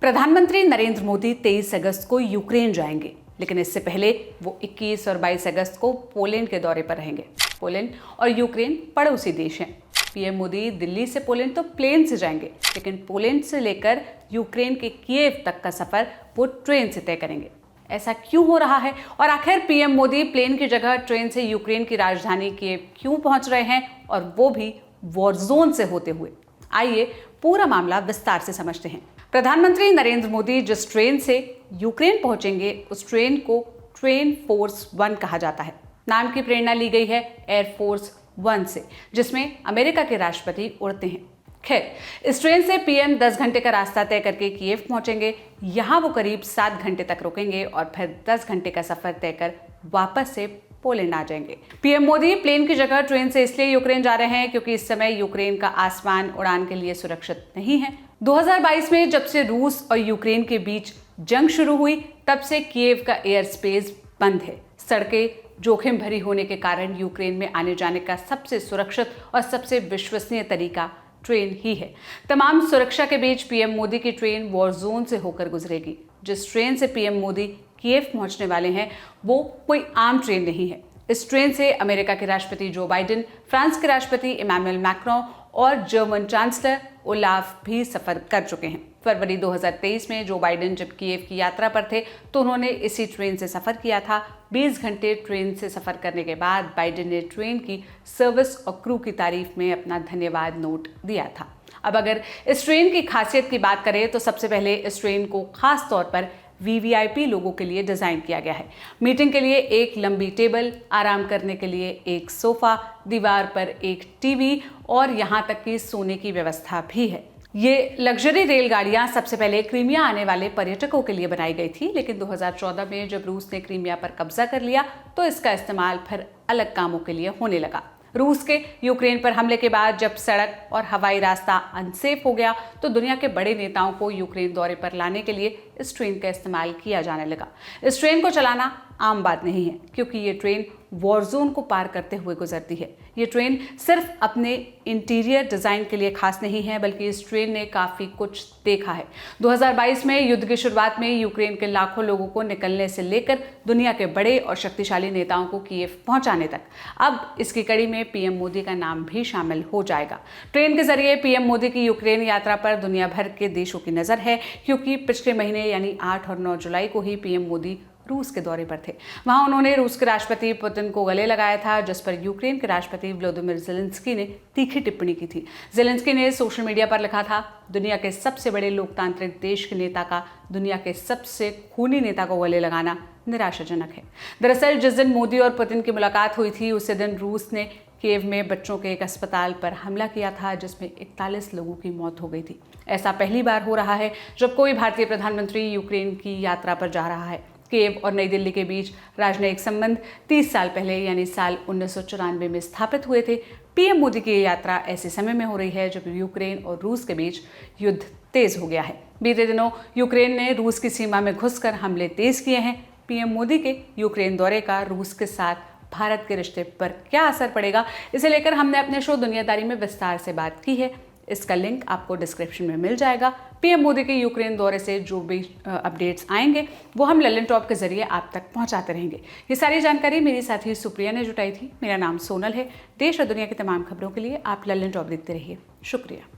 प्रधानमंत्री नरेंद्र मोदी 23 अगस्त को यूक्रेन जाएंगे, लेकिन इससे पहले वो 21 और 22 अगस्त को पोलैंड के दौरे पर रहेंगे। पोलैंड और यूक्रेन पड़ोसी देश हैं। पीएम मोदी दिल्ली से पोलैंड तो प्लेन से जाएंगे, लेकिन पोलैंड से लेकर यूक्रेन के कीव तक का सफर वो ट्रेन से तय करेंगे। ऐसा क्यों हो रहा है और आखिर पीएम मोदी प्लेन की जगह ट्रेन से यूक्रेन की राजधानी कीव क्यों पहुंच रहे हैं, और वो भी वॉर जोन से होते हुए? आइए पूरा मामला विस्तार से समझते हैं। प्रधानमंत्री नरेंद्र मोदी जिस ट्रेन से यूक्रेन पहुंचेंगे, उस ट्रेन को ट्रेन फोर्स 1 कहा जाता है। नाम की प्रेरणा ली गई है एयरफोर्स 1 से, जिसमें अमेरिका के राष्ट्रपति उड़ते हैं। खैर, इस ट्रेन से पीएम 10 घंटे का रास्ता तय करके कीव पहुंचेंगे। यहाँ वो करीब 7 घंटे तक रुकेंगे और फिर 10 घंटे का सफर तय कर वापस से पोलैंड आ जाएंगे। पीएम मोदी प्लेन की जगह ट्रेन से इसलिए यूक्रेन जा रहे हैं क्योंकि इस समय यूक्रेन का आसमान उड़ान के लिए सुरक्षित नहीं है। 2022 में जब से रूस और यूक्रेन के बीच जंग शुरू हुई, तब से कीव का एयर स्पेस बंद है। सड़कें जोखिम भरी होने के कारण यूक्रेन में आने जाने का सबसे सुरक्षित और सबसे विश्वसनीय तरीका ट्रेन ही है। तमाम सुरक्षा के बीच पीएम मोदी की ट्रेन वॉर जोन से होकर गुजरेगी। जिस ट्रेन से पीएम मोदी कीव पहुंचने वाले हैं, वो कोई आम ट्रेन नहीं है। इस ट्रेन से अमेरिका के राष्ट्रपति जो बाइडेन, फ्रांस के राष्ट्रपति इमैनुअल मैक्रों और जर्मन चांसलर ओलाफ भी सफर कर चुके हैं। फरवरी 2023 में जो बाइडेन जब कीव की यात्रा पर थे, तो उन्होंने इसी ट्रेन से सफर किया था। 20 घंटे ट्रेन से सफर करने के बाद बाइडेन ने ट्रेन की सर्विस और क्रू की तारीफ में अपना धन्यवाद नोट दिया था। अब अगर इस ट्रेन की खासियत की बात करें, तो सबसे पहले इस ट्रेन को खास तौर पर वीवीआईपी लोगों के लिए डिज़ाइन किया गया है। मीटिंग के लिए एक लंबी टेबल, आराम करने के लिए एक सोफा, दीवार पर एक टीवी और यहाँ तक कि सोने की व्यवस्था भी है। ये लग्जरी रेलगाड़ियाँ सबसे पहले क्रीमिया आने वाले पर्यटकों के लिए बनाई गई थी, लेकिन 2014 में जब रूस ने क्रीमिया पर कब्जा कर लिया, तो इसका इस्तेमाल फिर अलग कामों के लिए होने लगा। रूस के यूक्रेन पर हमले के बाद जब सड़क और हवाई रास्ता अनसेफ हो गया, तो दुनिया के बड़े नेताओं को यूक्रेन दौरे पर लाने के लिए इस ट्रेन का इस्तेमाल किया जाने लगा। इस ट्रेन को चलाना आम बात नहीं है, क्योंकि ये ट्रेन वॉर जोन को पार करते हुए गुजरती है। ये ट्रेन सिर्फ अपने इंटीरियर डिज़ाइन के लिए खास नहीं है, बल्कि इस ट्रेन ने काफ़ी कुछ देखा है। 2022 में युद्ध की शुरुआत में यूक्रेन के लाखों लोगों को निकलने से लेकर दुनिया के बड़े और शक्तिशाली नेताओं को कीव पहुंचाने तक, अब इसकी कड़ी में पीएम मोदी का नाम भी शामिल हो जाएगा। ट्रेन के जरिए पीएम मोदी की यूक्रेन यात्रा पर दुनिया भर के देशों की नज़र है, क्योंकि पिछले महीने यानी 8 और 9 जुलाई को ही पीएम मोदी रूस के दौरे पर थे। वहां उन्होंने रूस के राष्ट्रपति पुतिन को गले लगाया था, जिस पर यूक्रेन के राष्ट्रपति व्लादिमीर ज़ेलेंस्की ने तीखी टिप्पणी की थी। ज़ेलेंस्की ने सोशल मीडिया पर लिखा था, दुनिया के सबसे बड़े लोकतांत्रिक देश के नेता का दुनिया के सबसे खूनी नेता को गले लगाना निराशाजनक है। दरअसल जिस दिन मोदी और पुतिन की मुलाकात हुई थी, उसी दिन रूस ने कीव में बच्चों के एक अस्पताल पर हमला किया था, जिसमें 41 लोगों की मौत हो गई थी। ऐसा पहली बार हो रहा है जब कोई भारतीय प्रधानमंत्री यूक्रेन की यात्रा पर जा रहा है। कीव और नई दिल्ली के बीच राजनयिक संबंध 30 साल पहले यानी साल 1994 में स्थापित हुए थे। पीएम मोदी की यात्रा ऐसे समय में हो रही है जब यूक्रेन और रूस के बीच युद्ध तेज हो गया है। बीते दिनों यूक्रेन ने रूस की सीमा में घुसकर हमले तेज किए हैं। पीएम मोदी के यूक्रेन दौरे का रूस के साथ भारत के रिश्ते पर क्या असर पड़ेगा, इसे लेकर हमने अपने शो दुनियादारी में विस्तार से बात की है। इसका लिंक आपको डिस्क्रिप्शन में मिल जाएगा। पीएम मोदी के यूक्रेन दौरे से जो भी अपडेट्स आएंगे, वो हम लल्लन टॉप के जरिए आप तक पहुंचाते रहेंगे। ये सारी जानकारी मेरी साथी सुप्रिया ने जुटाई थी। मेरा नाम सोनल है। देश और दुनिया की तमाम खबरों के लिए आप लल्लन टॉप देखते रहिए। शुक्रिया।